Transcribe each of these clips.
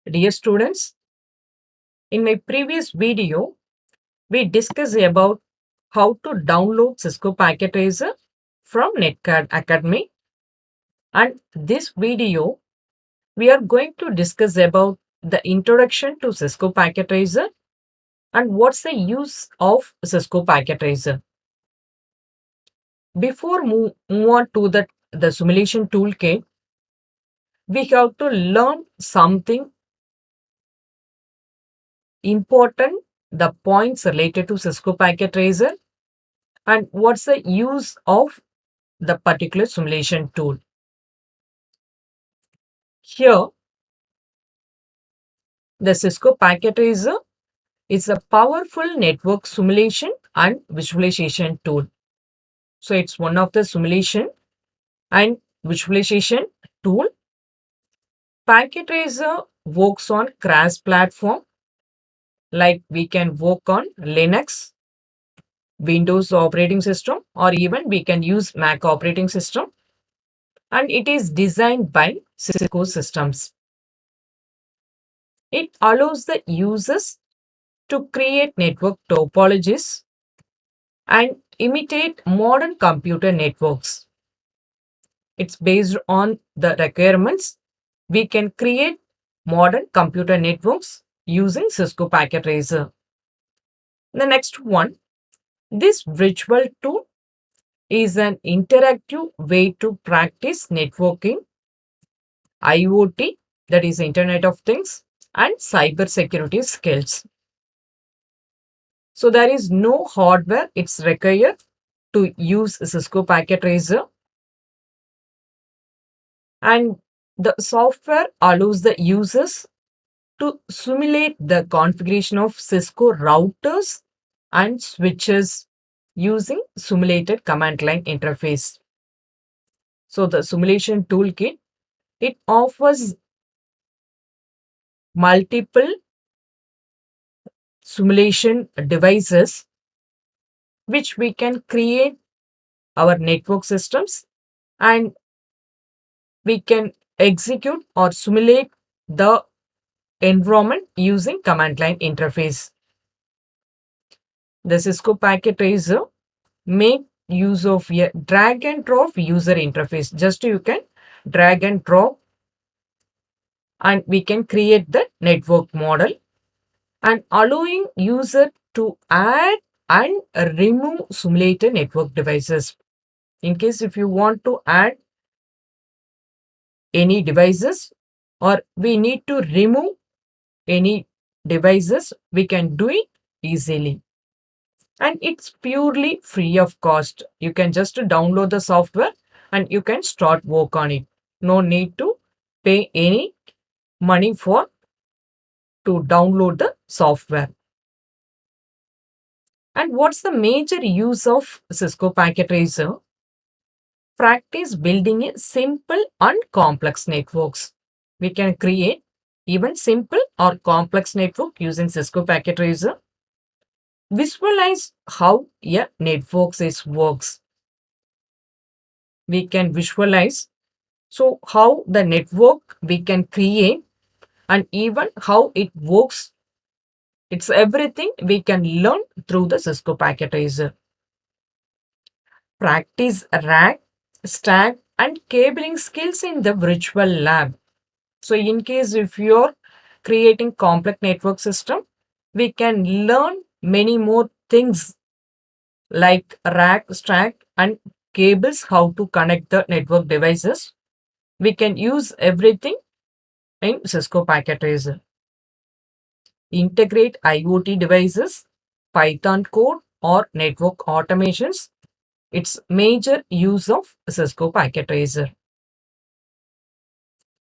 Dear students, in my previous video, we discussed about how to download Cisco Packet Tracer from Netcard Academy. And this video, we are going to discuss about the introduction to Cisco Packet Tracer and what's the use of Cisco Packet Tracer. Before move on to the simulation toolkit, we have to learn something important, the points related to Cisco Packet Tracer and what's the use of the particular simulation tool. Here, the Cisco Packet Tracer is a powerful network simulation and visualization tool. So it's one of the simulation and visualization tool. Packet Tracer works on cross platform, like we can work on Linux, Windows operating system, or even we can use Mac operating system. And it is designed by Cisco systems. It allows the users to create network topologies and imitate modern computer networks. It's based on the requirements. We can create modern computer networks using Cisco Packet Tracer. The next one, this virtual tool is an interactive way to practice networking, IoT, that is Internet of Things, and cybersecurity skills. So there is no hardware it's required to use Cisco Packet Tracer. And the software allows the users to simulate the configuration of Cisco routers and switches using simulated command line interface. So the simulation toolkit, it offers multiple simulation devices which we can create our network systems and we can execute or simulate the environment using command line interface. The Cisco Packet Tracer make use of a drag and drop user interface. Just you can drag and drop and we can create the network model and allowing user to add and remove simulated network devices. In case if you want to add any devices or we need to remove any devices, we can do it easily. And it's purely free of cost. You can just download the software and you can start work on it. No need to pay any money for to download the software. And what's the major use of Cisco Packet Tracer? Practice building a simple and complex networks. We can create even simple or complex network using Cisco Packet Tracer. Visualize how a network works. We can visualize so how the network we can create and even how it works. It's everything we can learn through the Cisco Packet Tracer. Practice rack, stack and cabling skills in the virtual lab. So in case if you're creating complex network system, we can learn many more things like rack, stack and cables, how to connect the network devices. We can use everything in Cisco Packet Tracer. Integrate IoT devices, Python code or network automations. It's major use of Cisco Packet Tracer.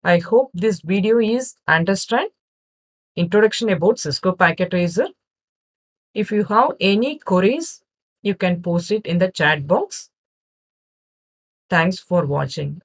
I hope this video is understand introduction about Cisco Packet Tracer. If you have any queries, you can post it in the chat box. Thanks for watching.